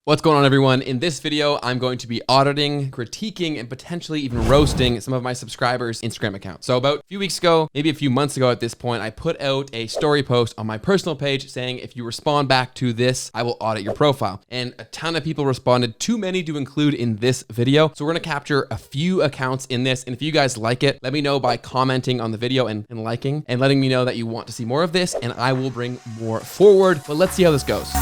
What's going on, everyone? In this video, I'm going to be auditing, critiquing, and potentially even roasting some of my subscribers' Instagram accounts. So about a few weeks ago, maybe a few months ago at this point, I put out a story post on my personal page saying, if you respond back to this, I will audit your profile. And a ton of people responded, too many to include in this video. So we're gonna capture a few accounts in this. And if you guys like it, let me know by commenting on the video and liking and letting me know that you want to see more of this, and I will bring more forward. But let's see how this goes.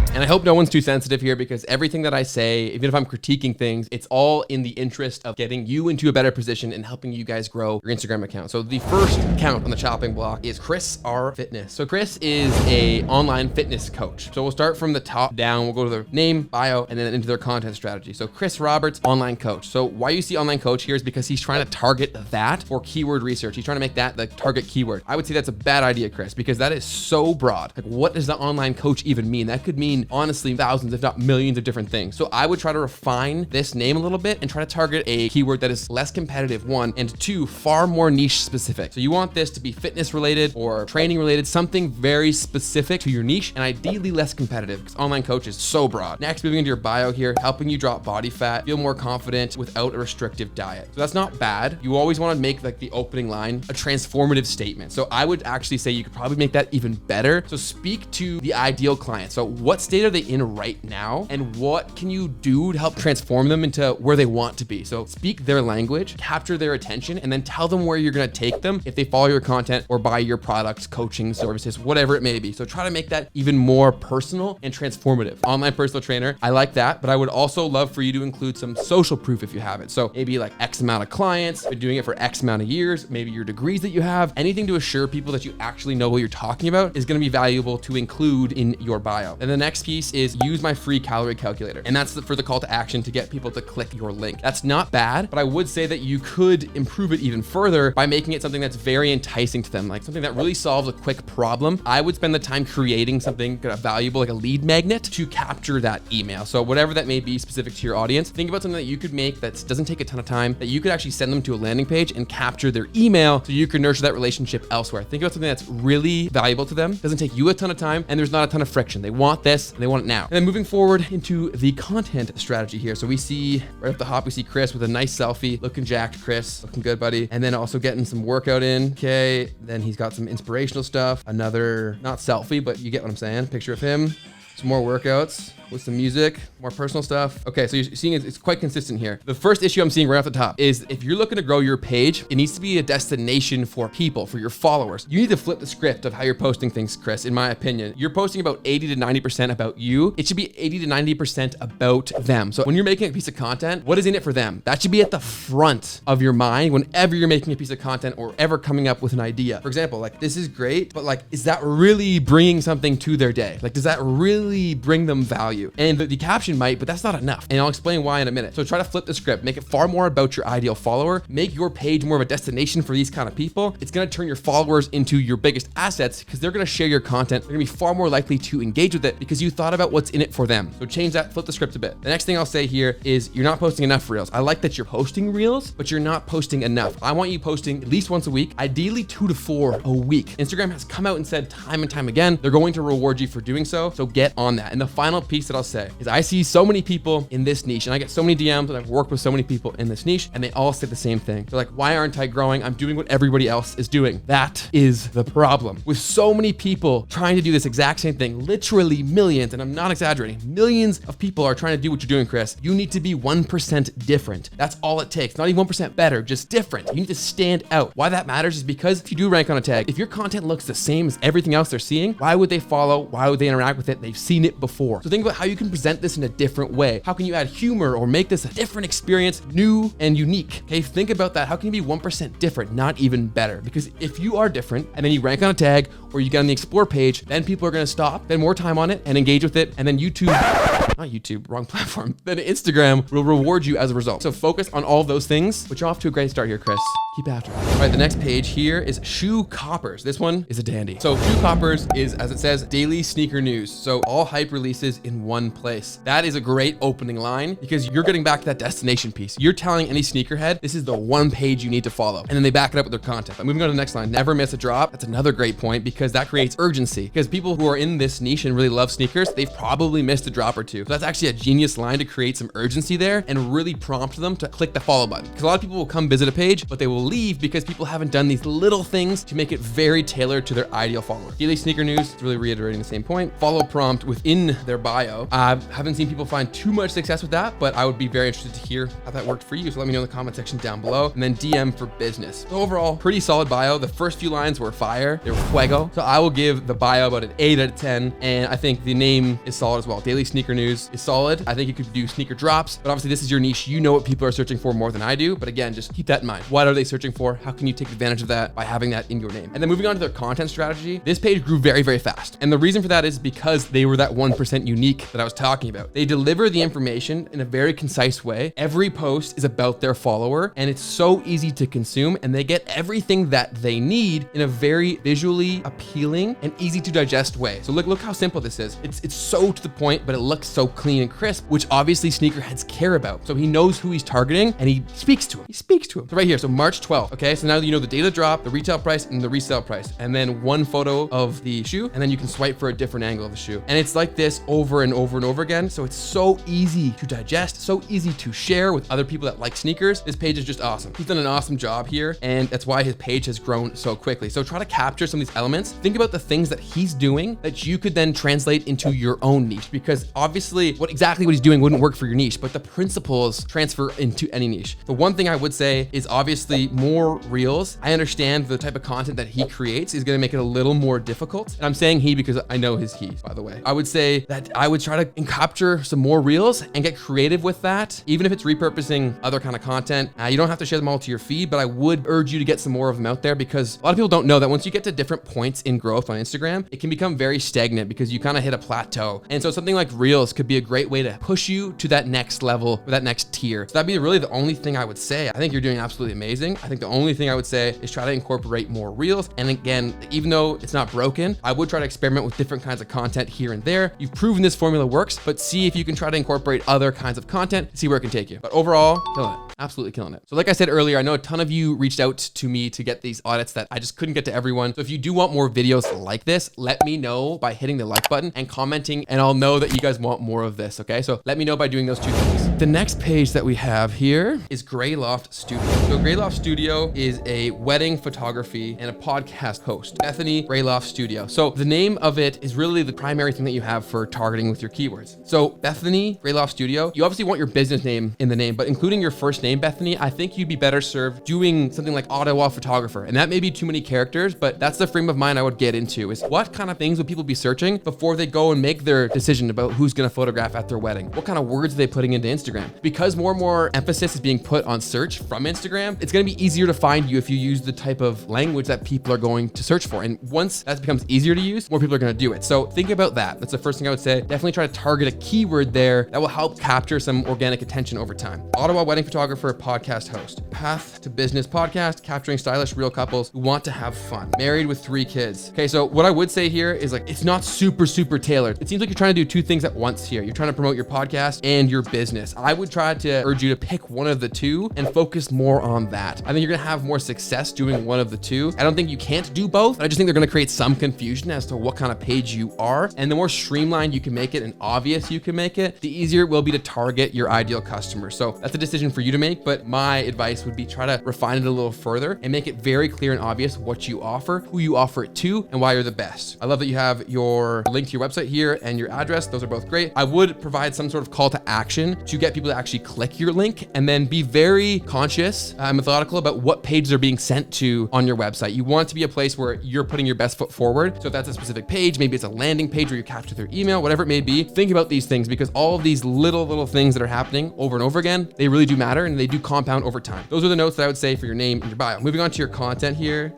And I hope no one's too sensitive here, because everything that I say, even if I'm critiquing things, it's all in the interest of getting you into a better position and helping you guys grow your Instagram account. So the first account on the chopping block is Chris R Fitness. So Chris is a online fitness coach. So we'll start from the top down. We'll go to their name, bio, and then into their content strategy. So Chris Roberts, online coach. So why you see online coach here is because he's trying to target that for keyword research. He's trying to make that the target keyword. I would say that's a bad idea, Chris, because that is so broad. Like, what does the online coach even mean? That could mean honestly thousands, if not millions of different things. So I would try to refine this name a little bit and try to target a keyword that is less competitive, one, and two, far more niche specific. So you want this to be fitness related or training related, something very specific to your niche, and ideally less competitive, because online coach is so broad. Next, moving into your bio here, helping you drop body fat, feel more confident without a restrictive diet. So that's not bad. You always want to make like the opening line a transformative statement. So I would actually say you could probably make that even better. So speak to the ideal client. So what state are they in right now, and what can you do to help transform them into where they want to be? So speak their language, capture their attention, and then tell them where you're going to take them if they follow your content or buy your products, coaching services, whatever it may be. So try to make that even more personal and transformative. Online personal trainer, I like that, but I would also love for you to include some social proof if you have it. So maybe like X amount of clients, been doing it for X amount of years, maybe your degrees that you have, anything to assure people that you actually know what you're talking about is going to be valuable to include in your bio. And the next piece is use my free calorie calculator. And that's for the call to action to get people to click your link. That's not bad, but I would say that you could improve it even further by making it something that's very enticing to them, like something that really solves a quick problem. I would spend the time creating something valuable, like a lead magnet, to capture that email. So whatever that may be specific to your audience, think about something that you could make that doesn't take a ton of time, that you could actually send them to a landing page and capture their email so you can nurture that relationship elsewhere. Think about something that's really valuable to them, doesn't take you a ton of time, and there's not a ton of friction. They want this and they want it now. And then moving forward into the content strategy here. So we see right up the hop, we see Chris with a nice selfie, looking jacked. Chris, looking good, buddy. And then also getting some workout in. Okay. Then he's got some inspirational stuff. Another, not selfie, but you get what I'm saying. Picture of him. Some more workouts with some music, more personal stuff. Okay, so you're seeing it's quite consistent here. The first issue I'm seeing right off the top is if you're looking to grow your page, it needs to be a destination for people, for your followers. You need to flip the script of how you're posting things, Chris, in my opinion. You're posting about 80 to 90% about you. It should be 80 to 90% about them. So when you're making a piece of content, what is in it for them? That should be at the front of your mind whenever you're making a piece of content or ever coming up with an idea. For example, like, this is great, but like, is that really bringing something to their day? Like, does that really bring them value? And the caption might, but that's not enough. And I'll explain why in a minute. So try to flip the script, make it far more about your ideal follower, make your page more of a destination for these kind of people. It's going to turn your followers into your biggest assets because they're going to share your content. They're going to be far more likely to engage with it because you thought about what's in it for them. So change that, flip the script a bit. The next thing I'll say here is you're not posting enough reels. I like that you're posting reels, but you're not posting enough. I want you posting at least once a week, ideally 2 to 4 a week. Instagram has come out and said time and time again, they're going to reward you for doing so. So get on that. And the final piece that I'll say is I see so many people in this niche, and I get so many DMs, and I've worked with so many people in this niche, and they all say the same thing. They're like, why aren't I growing? I'm doing what everybody else is doing. That is the problem. With so many people trying to do this exact same thing, literally millions, and I'm not exaggerating, millions of people are trying to do what you're doing, Chris. You need to be 1% different. That's all it takes. Not even 1% better, just different. You need to stand out. Why that matters is because if you do rank on a tag, if your content looks the same as everything else they're seeing, why would they follow? Why would they interact with it? They've seen it before. So think about how you can present this in a different way. How can you add humor or make this a different experience, new and unique? Okay, think about that. How can you be 1% different, not even better? Because if you are different and then you rank on a tag or you get on the explore page, then people are going to stop, spend more time on it and engage with it. And then not YouTube, wrong platform, then Instagram will reward you as a result. So focus on all of those things, but you're off to a great start here, Chris. keep after it. All right, the next page here is Shoe Coppers. This one is a dandy. So Shoe Coppers is, as it says, daily sneaker news. So all hype releases in one place. That is a great opening line because you're getting back to that destination piece. You're telling any sneakerhead, this is the one page you need to follow. And then they back it up with their content. But moving on to the next line, never miss a drop. That's another great point because that creates urgency. Because people who are in this niche and really love sneakers, they've probably missed a drop or two. So that's actually a genius line to create some urgency there and really prompt them to click the follow button. Because a lot of people will come visit a page, but they will leave because people haven't done these little things to make it very tailored to their ideal follower. Daily sneaker news, it's really reiterating the same point. Follow prompt within their bio. I haven't seen people find too much success with that, but I would be very interested to hear how that worked for you. So let me know in the comment section down below. And then DM for business. So overall, pretty solid bio. The first few lines were fire. They were fuego. So I will give the bio about an 8 out of 10. And I think the name is solid as well. Daily sneaker news is solid. I think you could do sneaker drops, but obviously this is your niche. You know what people are searching for more than I do. But again, just keep that in mind. What are they searching for? How can you take advantage of that by having that in your name? And then moving on to their content strategy, this page grew very, very fast. And the reason for that is because they were that 1% unique that I was talking about. They deliver the information in a very concise way. Every post is about their follower and it's so easy to consume and they get everything that they need in a very visually appealing and easy to digest way. So look how simple this is. It's so to the point, but it looks so clean and crisp, which obviously sneakerheads care about. So he knows who he's targeting and he speaks to him. So right here, so March 12th. Okay, so now you know the data drop, the retail price and the resale price, and then one photo of the shoe, and then you can swipe for a different angle of the shoe. And it's like this over and over and over again. So it's so easy to digest, so easy to share with other people that like sneakers. This page is just awesome. He's done an awesome job here, and that's why his page has grown so quickly. So try to capture some of these elements. Think about the things that he's doing that you could then translate into your own niche, because obviously what he's doing wouldn't work for your niche, but the principles transfer into any niche. The one thing I would say is obviously more reels. I understand the type of content that he creates is going to make it a little more difficult. And I'm saying he because I know his he, by the way. I would say that I would try to capture some more reels and get creative with that, even if it's repurposing other kind of content. You don't have to share them all to your feed, but I would urge you to get some more of them out there because a lot of people don't know that once you get to different points in growth on Instagram, it can become very stagnant because you kind of hit a plateau. And so something like reels could be a great way to push you to that next level or that next tier. So that'd be really the only thing I would say. I think you're doing absolutely amazing. I think the only thing I would say is try to incorporate more reels. And again, even though it's not broken, I would try to experiment with different kinds of content here and there. You've proven this formula works, but see if you can try to incorporate other kinds of content, see where it can take you. But overall, killing it. Absolutely killing it. So like I said earlier, I know a ton of you reached out to me to get these audits that I just couldn't get to everyone. So if you do want more videos like this, let me know by hitting the like button and commenting, and I'll know that you guys want more of this, okay? So let me know by doing those two things. The next page that we have here is Grey Loft Studio. So Grey Loft Studio is a wedding photography and a podcast host, Bethany Grey Loft Studio. So the name of it is really the primary thing that you have for targeting with your keywords. So Bethany Grey Loft Studio, you obviously want your business name in the name, but including your first name, Bethany, I think you'd be better served doing something like Ottawa photographer. And that may be too many characters, but that's the frame of mind I would get into is what kind of things would people be searching before they go and make their decision about who's going to photograph at their wedding? What kind of words are they putting into Instagram? Because more and more emphasis is being put on search from Instagram, it's going to be easier to find you if you use the type of language that people are going to search for. And once that becomes easier to use, more people are going to do it. So think about that. That's the first thing I would say. Definitely try to target a keyword there that will help capture some organic attention over time. Ottawa wedding photographer, podcast host. Path to Business podcast, capturing stylish real couples who want to have fun. Married with 3 kids. Okay, so what I would say here is like, it's not super tailored. It seems like you're trying to do 2 things at once here. You're trying to promote your podcast and your business. I would try to urge you to pick one of the 2 and focus more on that. I think you're gonna have more success doing one of the 2. I don't think you can't do both. I just think they're gonna create some confusion as to what kind of page you are. And the more streamlined you can make it and obvious you can make it, the easier it will be to target your ideal customer. So that's a decision for you to make, but my advice would be try to refine it a little further and make it very clear and obvious what you offer, who you offer it to, and why you're the best. I love that you have your link to your website here and your address. Those are both great. I would provide some sort of call to action to get people to actually click your link, and then be very conscious and methodical about what pages are being sent to on your website. You want it to be a place where you're putting your best foot forward. So if that's a specific page, maybe it's a landing page where you capture their email, whatever it may be, think about these things because all of these little things that are happening over and over again, they really do matter and they do compound over time. Those are the notes that I would say for your name and your bio. Moving on to your content here.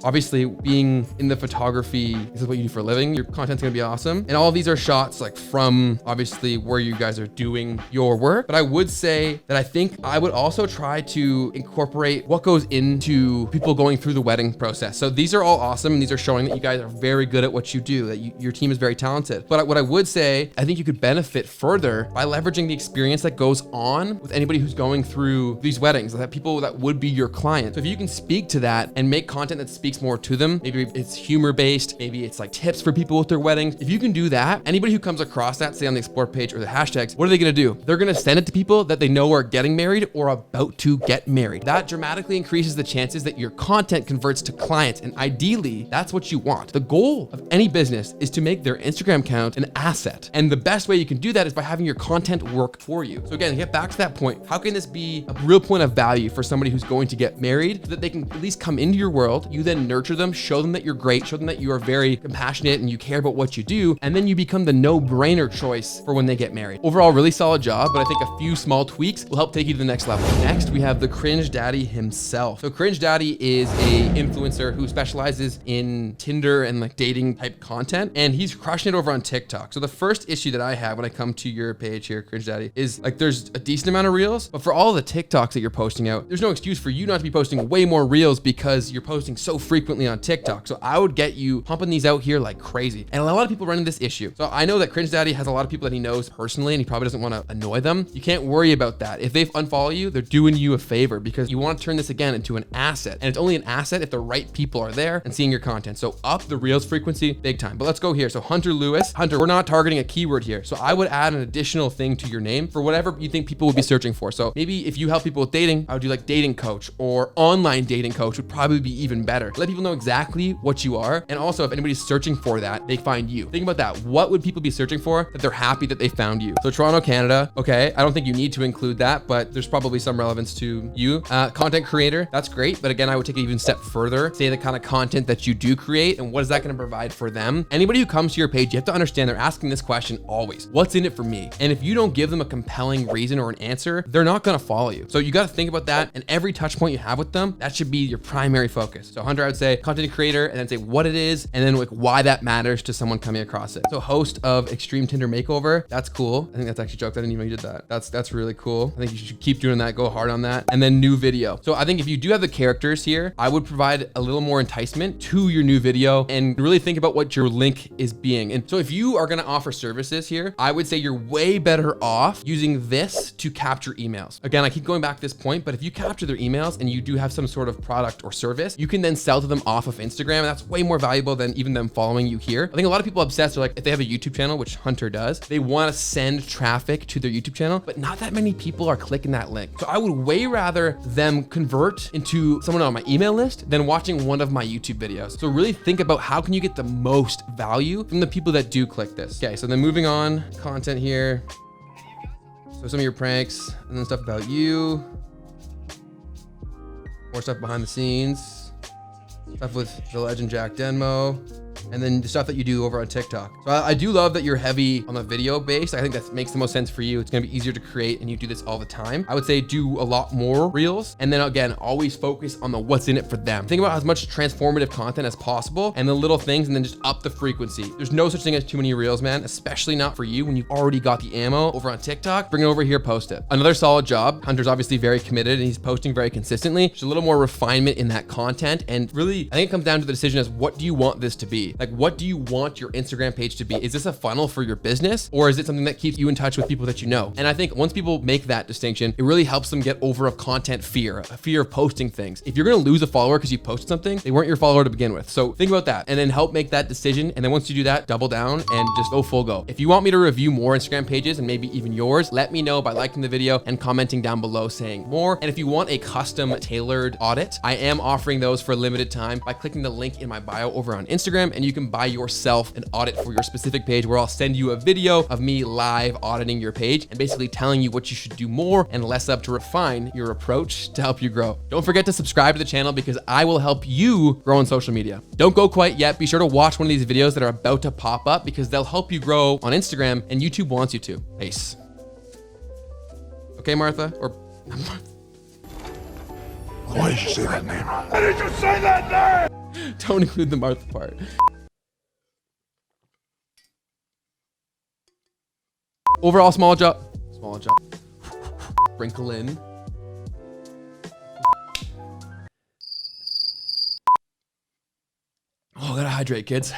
Obviously, being in the photography, this is what you do for a living, your content's gonna be awesome. And all of these are shots like from obviously where you guys are doing your work. But I would say that I think I would also try to incorporate what goes into people going through the wedding process. So these are all awesome, and these are showing that you guys are very good at what you do, that your team is very talented. But what I would say, I think you could benefit further by leveraging the experience that goes on with anybody who's going through these weddings, that people that would be your client. So if you can speak to that and make content that speaks more to them, maybe it's humor based, maybe it's like tips for people with their weddings. If you can do that, anybody who comes across that, say on the explore page or the hashtags, what are they gonna do? They're gonna send it to people that they know are getting married or about to get married. That dramatically increases the chances that your content converts to clients. And ideally, that's what you want. The goal of any business is to make their Instagram account an asset. And the best way you can do that is by having your content work for you. So again, get back to that point. How can this be a real point of value for somebody who's going to get married so that they can at least come into your world? You then nurture them, show them that you're great, show them that you are very compassionate and you care about what you do. And then you become the no-brainer choice for when they get married. Overall, really solid job, but I think a few small tweaks will help take you to the next level. Next, we have the Cringe Daddy himself. So Cringe Daddy is a influencer who specializes in Tinder and like dating type content, and he's crushing it over on TikTok. So the first issue that I have when I come to your page here, Cringe Daddy, is like there's a decent amount of reels, but for all the TikToks that you're posting out, there's no excuse for you not to be posting way more reels because you're posting so frequently on TikTok. So I would get you pumping these out here like crazy. And a lot of people run into this issue. So I know that Cringe Daddy has a lot of people that he knows personally, and he probably doesn't want to annoy them. You can't worry about that. If they unfollow you, they're doing you a favor because you want to turn this again into an asset. And it's only an asset if the right people are there and seeing your content. So up the reels frequency big time. But let's go here. So Hunter Lewis. Hunter, we're not targeting a keyword here. So I would add an additional thing to your name for whatever you think people would be searching for. So maybe if you help people with dating, I would do like dating coach or online dating coach would probably be even better. Let people know exactly what you are. And also if anybody's searching for that, they find you. Think about that. What would people be searching for that they're happy that they found you? So Toronto, Canada. Okay. I don't think you need to include that, but there's probably some relevance to you. Content creator. That's great. But again, I would take it even a step further. Say the kind of content that you do create and what is that going to provide for them? Anybody who comes to your page, you have to understand they're asking this question always. What's in it for me? And if you don't give them a compelling reason or an answer, they're not going to follow you. So you got to think about that. And every touch point you have with them, that should be your primary focus. So Hunter, I would say content creator and then say what it is and then like why that matters to someone coming across it. So host of Extreme Tinder Makeover. That's cool. I think that's actually jokes. I didn't even know you did that. That's really cool. I think you should keep doing that. Go hard on that. And then new video. So I think if you do have the characters here, I would provide a little more enticement to your new video and really think about what your link is being. And so if you are going to offer services here, I would say you're way better off using this to capture emails. Again, I keep going back to this point, but if you capture their emails and you do have some sort of product or service, you can then sell to them off of Instagram. And that's way more valuable than even them following you here. I think a lot of people obsessed are like, if they have a YouTube channel, which Hunter does, they want to send traffic to their YouTube channel, but not that many people are clicking that link. So I would way rather them convert into someone on my email list than watching one of my YouTube videos. So really think about how can you get the most value from the people that do click this. Okay, so then moving on, content here. So some of your pranks and then stuff about you. More stuff behind the scenes. Stuff with the legend Jack Denmo. And then the stuff that you do over on TikTok. So I do love that you're heavy on the video base. I think that makes the most sense for you. It's gonna be easier to create and you do this all the time. I would say do a lot more reels. And then again, always focus on the what's in it for them. Think about as much transformative content as possible and the little things and then just up the frequency. There's no such thing as too many reels, man, especially not for you when you've already got the ammo over on TikTok. Bring it over here, post it. Another solid job. Hunter's obviously very committed and he's posting very consistently. There's a little more refinement in that content. And really, I think it comes down to the decision as what do you want this to be? Like, what do you want your Instagram page to be? Is this a funnel for your business or is it something that keeps you in touch with people that you know? And I think once people make that distinction, it really helps them get over a content fear, a fear of posting things. If you're going to lose a follower because you posted something, they weren't your follower to begin with. So think about that and then help make that decision. And then once you do that, double down and just go full go. If you want me to review more Instagram pages and maybe even yours, let me know by liking the video and commenting down below saying more. And if you want a custom tailored audit, I am offering those for a limited time by clicking the link in my bio over on Instagram, and you can buy yourself an audit for your specific page where I'll send you a video of me live auditing your page and basically telling you what you should do more and less of to refine your approach to help you grow. Don't forget to subscribe to the channel because I will help you grow on social media. Don't go quite yet. Be sure to watch one of these videos that are about to pop up because they'll help you grow on Instagram and YouTube wants you to. Peace. Okay, Martha? Or why did you say that name? Why did you say that name? Don't include the Martha part. Overall, small job. Small job. Sprinkle in. Oh, gotta hydrate, kids.